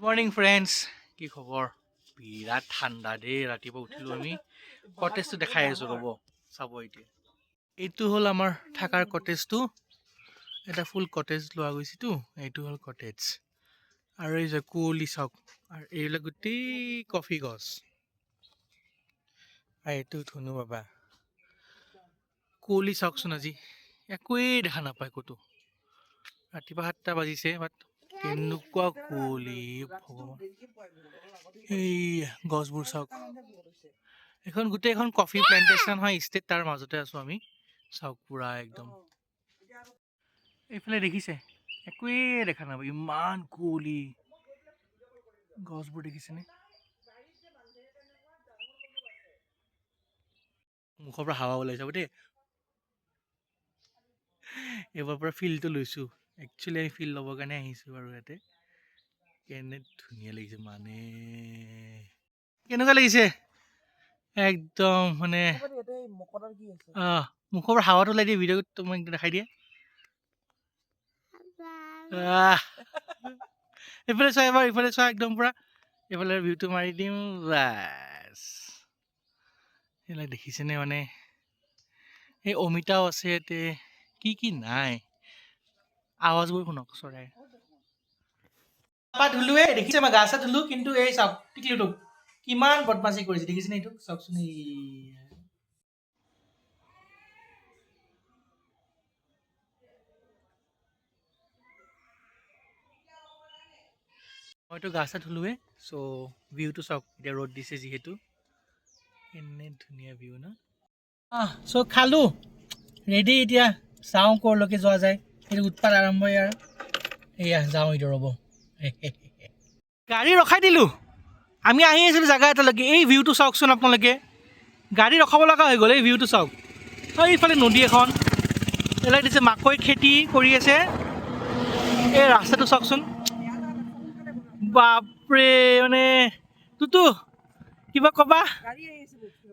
Morning friends, কি খবৰ? বিৰাট ঠাণ্ডা দেই। ৰাতিপুৱা উঠিলোঁ আমি। কটেজটো দেখাই আছোঁ, ৰ'ব চাব এতিয়া। এইটো হ'ল আমাৰ থাকাৰ কটেজটো। এটা ফুল কটেজ লোৱা গৈছেতো। এইটো হ'ল কটেজ আৰু এই যে কুঁৱলী চাওক, আৰু এইবিলাক গোটেই কফি গছ। আৰু এইটো ধুনু বাবা। কুঁৱলী চাওকচোন, আজি একোৱেই দেখা নাপায় ক'তো। ৰাতিপুৱা 7টা বাজিছে, বাট কেনেকুৱা কুঁৱলী ভগৱান। এই গছবোৰ চাওক, এখন গোটেইখন কফি প্লেণ্টেশ্যন হয় ষ্টেট, তাৰ মাজতে আছো আমি। চাওক পুৰা একদম। এইফালে দেখিছে, একোৱেই দেখা নাপায়, ইমান কুঁৱলী। গছবোৰ দেখিছেনে? মুখৰ পৰা হাৱা ওলাই যাব দেই। এইবাৰ পৰা ফিলটো লৈছোঁ। একচুৱেলি আমি ফিল ল'বৰ কাৰণে আহিছোঁ আৰু ইয়াতে। কেনে ধুনীয়া লাগিছে মানে, কেনেকুৱা লাগিছে? একদম মানে মুখৰ পৰা হাৱাটো ওলাই দিয়ে। ভিডিঅ'ত তোমাক দেখাই দিয়ে। এইফালে চোৱা, এবাৰ ইফালে চোৱা, একদম পুৰা এইফালে ভিউটো মাৰি দিম। বাছ, এইবিলাক দেখিছেনে? মানে এই অমিতাও আছে ইয়াতে, কি কি নাই। আৱাজবোৰ শুনক চৰাই। ধুলোৱে দেখিছে, মই গা চা ধুলো, কিন্তু এই চাওক টিকলিটোক কিমান বদমাচি কৰিছে দেখিছেনে? এইটো চাওকচোন। মইতো গা চা ধুলোৱে, চ' ভিউটো চাওক। এতিয়া ৰ'দ দিছে যিহেতু, এনে ধুনীয়া ভিউ ন। চ' খালোঁ, ৰেডি। এতিয়া চাওঁ ক'লৈকে যোৱা যায়। সেইটো উৎপাত আৰম্ভই আৰু। এয়া যাওঁ এতিয়া, ৰ'ব। গাড়ী ৰখাই দিলোঁ। আমি আহি আছিলোঁ জেগা এটালৈকে। এই ভিউটো চাওকচোন আপোনালোকে। গাড়ী ৰখাব লগা হৈ গ'ল। এই ভিউটো চাওক। এইফালে নদী এখন, এইবিলাক দিছে, মাকৈ খেতি কৰি আছে। এই ৰাস্তাটো চাওকচোন, বাপৰে। মানে তুতু কিবা ক'বা?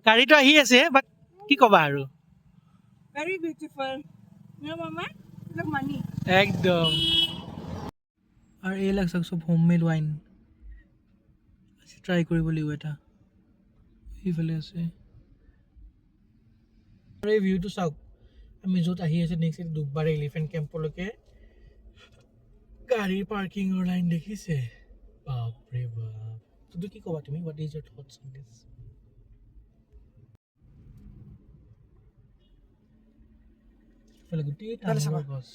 গাড়ীটো আহি আছে, বাট কি ক'বা আৰু। একদম। আৰু এইবিলাক চাওক, চব হোম মেড ৱাইন। ট্ৰাই কৰিব লাগিব এটা। সেইফালে আছে। আৰু এই ভিউটো চাওক, আমি য'ত আহি আছোঁ নেক্সট দুববাৰী এলিফেণ্ট কেম্পলৈকে। গাড়ীৰ পাৰ্কিঙৰ লাইন দেখিছে? বাপৰে বাপ। তুতু কি ক'বা তুমি? What is your thoughts on this? এইফালে গোটেই তামোলৰ গছ।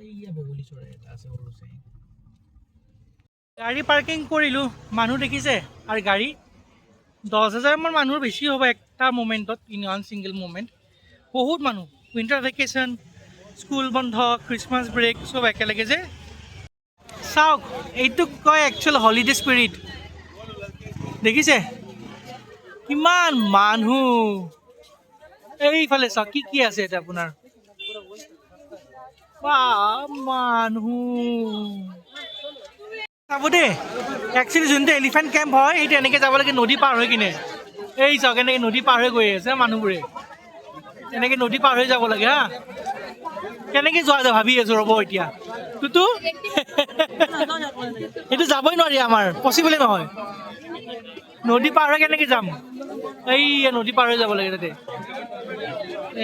এইয়া বগলী চৰাই এটা আছে, সৰু চাই। গাড়ী পাৰ্কিং কৰিলোঁ, মানুহ দেখিছে? আৰু গাড়ী 10,000মান মানুহৰ বেছি হ'ব একটা মুমেণ্টত, ইন ওৱান ছিংগল মুমেণ্ট। বহুত মানুহ। উইণ্টাৰ ভেকেশ্যন, স্কুল বন্ধ, খ্ৰীষ্টমাছ ব্ৰেক, চব একেলগে যে। চাওক, এইটোক কয় একচুৱেল হলিডে স্পিৰিট। দেখিছে কিমান মানুহ? এইফালে চাওক, কি কি আছে এতিয়া আপোনাৰ। মানুহ চাব দেই। একচুৱেলি যোনটো এলিফেণ্ট কেম্প হয়, সেইটো এনেকৈ যাব লাগে, নদী পাৰ হৈ কিনে। এই চাওক, এনেকৈ নদী পাৰ হৈ গৈ আছে মানুহবোৰে। এনেকৈ নদী পাৰ হৈ যাব লাগে। হা, কেনেকৈ যোৱা যায় ভাবি আছোঁ, ৰ'ব এতিয়া। তুতু সেইটো যাবই নোৱাৰি, আমাৰ পচিবলে নহয়। নদী পাৰ হৈ কেনেকৈ যাম? এই নদী পাৰ হৈ যাব লাগে তাতে।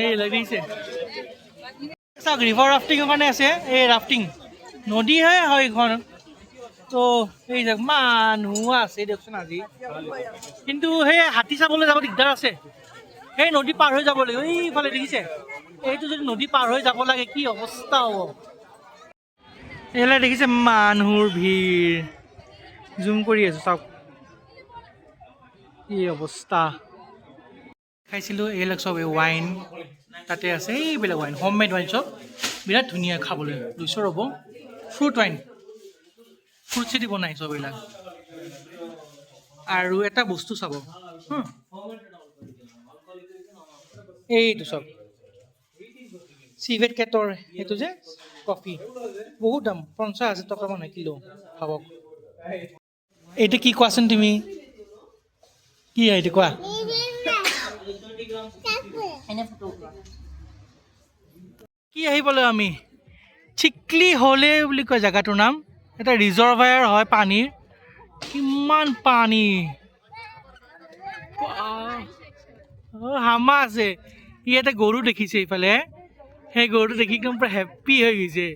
এই লাগিছে চাওক, ৰিভাৰ ৰাফটিঙৰ কাৰণে আছে। এই ৰাফটিং নদীহে হয় এইখন। তো এই যে মানুহ আছে দিয়কচোন আজি, কিন্তু সেই হাতী চাবলৈ যাব দিগদাৰ আছে। সেই নদী পাৰ হৈ যাব লাগিব। এইফালে দেখিছে? এইটো যদি নদী পাৰ হৈ যাব লাগে, কি অৱস্থা হ'ব? এইফালে দেখিছে মানুহৰ ভিৰ? জুম কৰি আছোঁ, চাওক কি অৱস্থা। খাইছিলোঁ এইবিলাক চব ৱাইন তাতে আছে। এইবিলাক ৱাইন হোম মেড ৱাইন, চব বিৰাট ধুনীয়া খাবলৈ। 200 ৰ'ব। ফ্ৰুট ৱাইন, ফ্ৰুট চিটি বনাই চব এইবিলাক। আৰু এটা বস্তু চাব, এইটো চব চিভেট কেটৰ সেইটো যে কফি, বহুত দাম, 50,000 টকা মানে কিলো। ভাবক। এইটো কি কোৱাচোন তুমি? কি এইটো কোৱা? আহিবলৈ আমি চিকলি হলে বুলি কয় জেগাটোৰ নাম এটা ৰিজাৰ্ভায়াৰ হয় পানীৰ কিমান পানী হামা আছে ইয়াতে গৰু দেখিছে এইফালে সেই গৰুটো দেখি একদম পুৰা হেপ্পী হৈ গৈছে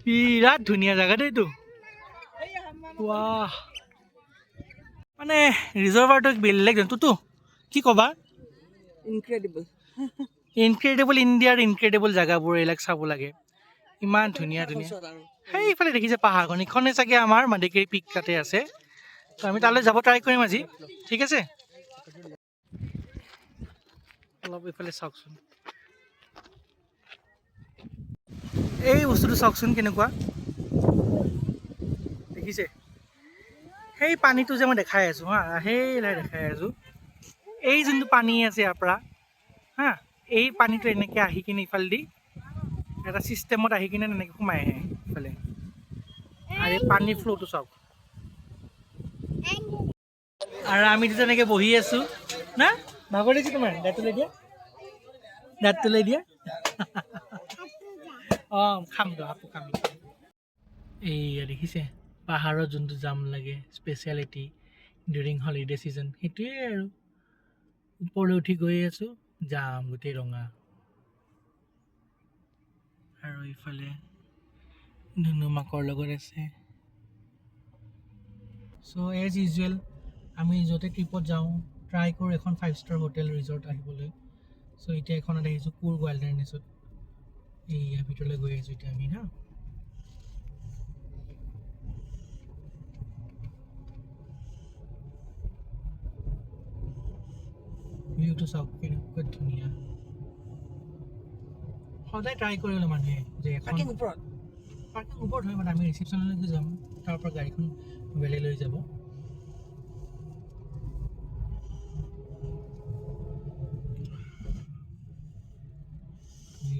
বিৰাট ধুনীয়া জেগা দেই এইটো ৱাহ মানে ৰিজাৰ্ভাৰটো বেলেগ জন্তুটো কি ক'বা ইনক্ৰেডিবল ইণ্ডিয়াৰ ইনক্ৰেডিবল জেগাবোৰ এইবিলাক চাব লাগে ইমান ধুনীয়া ধুনীয়া সেইফালে দেখিছে পাহাৰখন এইখনে চাগে আমাৰ মাদেকেৰি পিক তাতে আছে তো আমি তালৈ যাব ট্ৰাই কৰিম আজি ঠিক আছে অলপ এইফালে চাওকচোন এই বস্তুটো চাওকচোন কেনেকুৱা দেখিছে সেই পানীটো যে মই দেখাই আছোঁ হা সেই দেখাই আছোঁ এই যোনটো পানী আছে ইয়াৰ পৰা হা এই পানীটো এনেকৈ আহি কিনে ইফালেদি এটা ছিষ্টেমত আহি কিনে এনেকৈ সোমাই আহে ইফালে আৰু এই পানীৰ ফ্ল'টো চাওক আৰু আমিতো তেনেকৈ বহি আছোঁ না ভাগৰ দিছোঁ তোমাৰ দাঁতটো লৈ দিয়া অঁ খাম দিয়ক আপু খাম এইয়া দেখিছে পাহাৰত যোনটো জাম লাগে স্পেচিয়েলিটি ডিউৰিং হলিডে ছিজন সেইটোৱে আৰু ওপৰলৈ উঠি গৈ আছোঁ জাম গোটেই ৰঙা আৰু ইফালে ধুনু মাকৰ লগত আছে চ' এজ ইউজুৱেল আমি য'তে ট্ৰিপত যাওঁ ট্ৰাই কৰোঁ এখন 5-star হোটেল ৰিজৰ্ট আহিবলৈ চ' এতিয়া এখনত আহিছোঁ কুৰ্গ ৱাইল্ডাৰনেছত এইয়া ভিতৰলৈ গৈ আছোঁ এতিয়া আমি হা ভিউটো চাওক কেনেকুৱা ধুনীয়া সদায় ট্ৰাই কৰিলে মানুহে যে এখন পাৰ্কিং ওপৰত হয় মানে আমি ৰিচিপশ্যনলৈকে যাম তাৰ পৰা গাড়ীখন বেলেগ লৈ যাব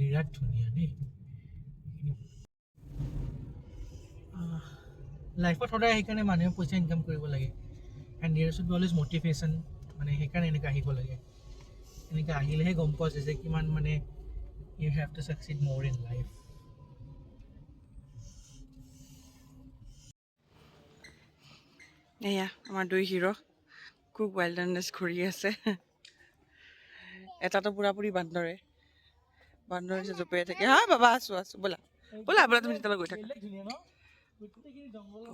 বিৰাট ধুনীয়া দেই লাইফত সদায় সেইকাৰণে মানুহে পইচা ইনকাম কৰিব লাগে and there should be always motivation মানে সেইকাৰণে এনেকৈ আহিব লাগে এনেকৈ আহিলেহে গম পোৱা যায় যে কিমান মানে ইউ হেভ টু ছাকচিড মোৰ ইন লাইফ এয়া আমাৰ দুই হিৰো কুৰ্গ ৱাইল্ডাৰনেছ ঘূৰি আছে এটাতো পুৰাপুৰি বান্দৰে যে জঁপিয়াই থাকে হা বাবা আছোঁ ব'লা ব'লা ব'লা তুমি তেতিয়ালৈ গৈ থাকা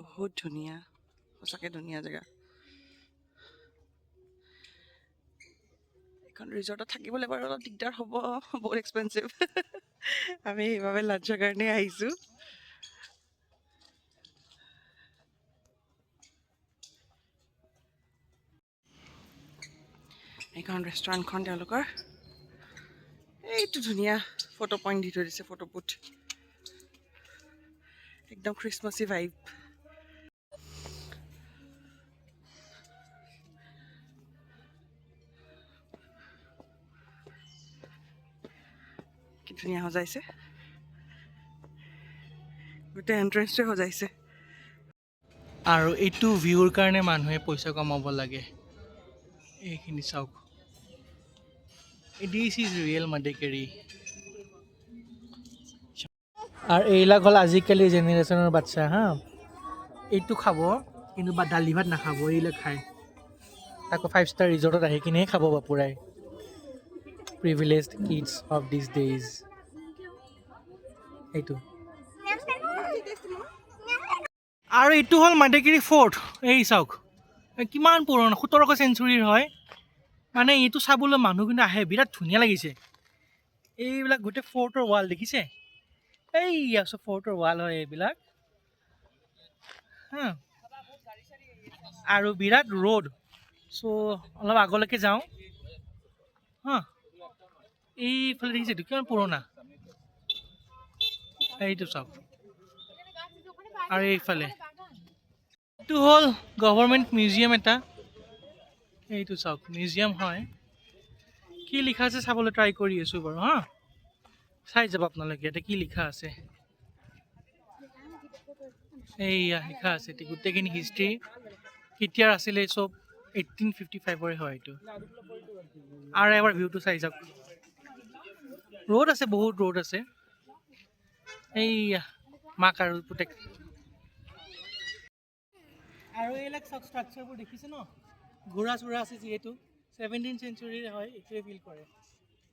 বহুত ধুনীয়া সঁচাকৈ ধুনীয়া জেগা এইখন ৰিজৰ্টত থাকিবলৈ বাৰু অলপ দিগদাৰ হ'ব বহুত এক্সপেঞ্চিভ আমি সেইবাবে লাঞ্চৰ কাৰণে আহিছোঁ এইখন ৰেষ্টুৰেণ্টখন তেওঁলোকৰ এইটো ধুনীয়া ফটো পইণ্ট দি থৈ দিছে ফটো বুথ একদম খ্ৰীষ্টমাছী ভাইব কি ধুনীয়া সজাইছে গোটেই এণ্ট্ৰেঞ্চটোৱে সজাইছে আৰু এইটো ভিউৰ কাৰণে মানুহে পইচা কমাব লাগে এইখিনি চাওক দিছ ইজ ৰিয়েল মাদেকেৰি আৰু এইবিলাক হ'ল আজিকালি জেনেৰেশ্যনৰ বাচ্চা হা এইটো খাব কিন্তু বা দালি ভাত নাখাব এইবিলাক খায় আকৌ 5-star ৰিজৰ্টত আহি কিনেহে খাব বাপুৰাই প্ৰিভিলেজড কিডছ অফ দিছ ডেইজ এইটো আৰু এইটো হ'ল মাদেকেৰি ফৰ্ট এই চাওক কিমান পুৰণা 17শ চেঞ্চুৰীৰ হয় মানে এইটো চাবলৈ মানুহ কিন্তু আহে বিৰাট ধুনীয়া লাগিছে এইবিলাক গোটেই ফৰ্টৰ ৱাল দেখিছে এই আছোঁ ফৰ্টৰ ৱাল হয় এইবিলাক হা আৰু বিৰাট ৰ'ড চ' অলপ আগলৈকে যাওঁ হা এইফালে দেখিছেতো কিমান পুৰণা এইটো চাওক আৰু এইফালে এইটো হ'ল গভৰ্ণমেণ্ট মিউজিয়াম এটা এইটো চাওক মিউজিয়াম হয় কি লিখা আছে চাবলৈ ট্ৰাই কৰি আছোঁ বাৰু হা চাই যাব আপোনালোকে ইয়াতে কি লিখা আছে এইয়া লিখা আছে গোটেইখিনি হিষ্ট্ৰী কেতিয়াৰ আছিলে চব 1855ৰে হয় এইটো আৰু এবাৰ ভিউটো চাই যাওক ৰোড আছে, বহুত ৰোড আছে। এইয়া মাক আৰু পুতেক। আৰু এইবিলাক চব ষ্ট্ৰাকচাৰবোৰ দেখিছে ন, ঘোঁৰা চোৰা আছে যিহেতু 17th চেঞ্চুৰীৰ হয়, এইটোৱে ফিল কৰে।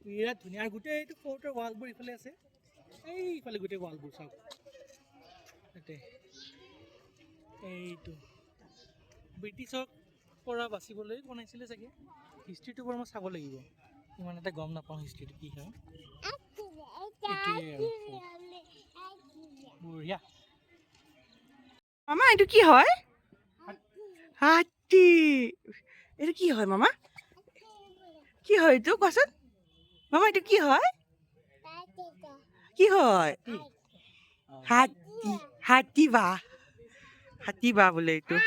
বিৰাট ধুনীয়া। আৰু গোটেই এইটো ফৰ্টৰ ৱালবোৰ ইফালে আছে, এইফালে গোটেই ৱালবোৰ চাওক তাতে। এইটো ব্ৰিটিছক পৰা বাচিবলৈ বনাইছিলে চাগে। হিষ্ট্ৰীটো বাৰু মই চাব লাগিব, ইমান এটা গম নাপাওঁ হিষ্ট্ৰীটো কি হয়। এইটোৱে আৰু বঢ়িয়া। মামা এইটো কি হয়? হাতী। এইটো কি হয় মামা? কি হয় এইটো কোৱাচোন? মামা এইটো কি হয়? কি হয়? হাতী। হাতী বাহ। হাতী বাহ বোলে এইটো।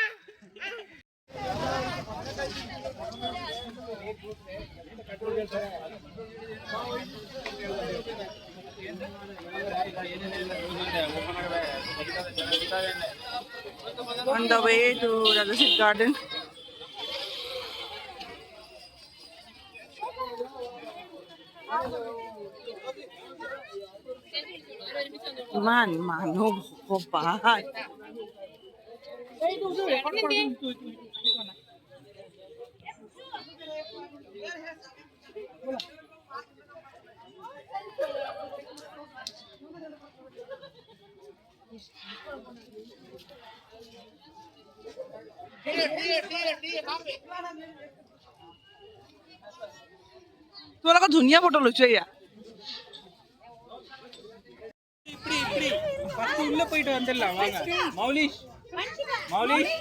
On the way to Rajasthan Garden. ইমান মানুহ ভগৱান। তোমালোকৰ ধুনীয়া ফটো লৈছো এয়া। போயிட்டு வந்துடலாம் வாங்க. மௌலிஷ் மௌலிஷ்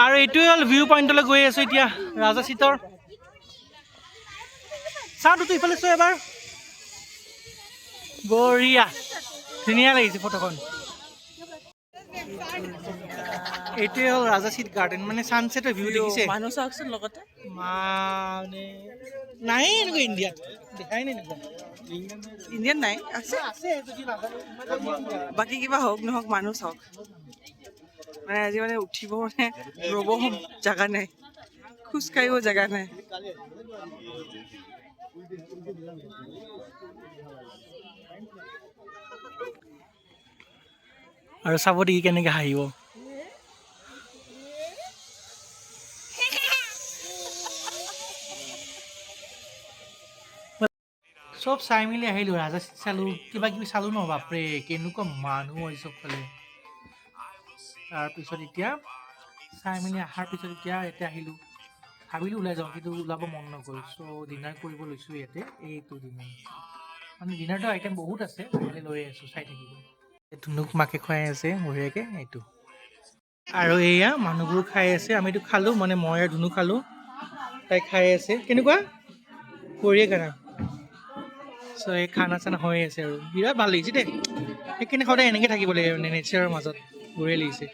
আৰু এইটোৱে হ'ল ভিউ পইণ্টলৈ গৈ আছো এতিয়া, ৰাজা চিটৰ। চাওঁতো ইফালে চোৱা এবাৰ। বঢ়িয়া, ধুনীয়া লাগিছে ফটোখন। এইটোৱে হ'ল ৰাজা চিট গাৰ্ডেন, মানে ছানছেটৰ ভিউ দেখিছে? মানুহ চাওকচোন লগতে। মানে নাই এনেকুৱা ইণ্ডিয়াত, দেখাই নাই এনেকুৱা। ইণ্ডিয়ান নাই, আছে। বাকী কিবা হওক নহওক মানুহ চাওক। মানে আজি মানে উঠিব মানে ৰ'ব জেগা নাই, খোজকাঢ়িব জেগা নাই। আৰু চাব দেখি কেনেকৈ হাঁহিব। চব চাই মেলি আহিলোঁ, ৰাজা চিট চালোঁ, কিবা কিবি চালোঁ ন। বাপৰে কেনেকুৱা মানুহ হয় চবফালে। তাৰপিছত এতিয়া চাই মেলি অহাৰ পিছত এতিয়া ইয়াতে আহিলোঁ। ভাবিলোঁ ওলাই যাওঁ, কিন্তু ওলাব মন নগ'ল। চ' ডিনাৰ কৰিব লৈছোঁ ইয়াতে। এইটো ডিনাৰ মানে ডিনাৰটো আইটেম বহুত আছে, খালি লৈ আছোঁ চাই থাকিব। ধুনুক মাকে খুৱাই আছে বঢ়িয়াকৈ এইটো। আৰু এয়া মানুহবোৰ খাই আছে, আমিতো খালোঁ, মানে মই আৰু ধুনু খালোঁ, তাই খাই আছে। কেনেকুৱা বঢ়িয়া খানা। চ' এই খানা চানা হৈ আছে আৰু বিৰাট ভাল লাগিছে দেই। সেইকাৰণে সদায় এনেকৈ থাকিব লাগে, মানে নেচাৰৰ মাজত বঢ়িয়া লাগিছে।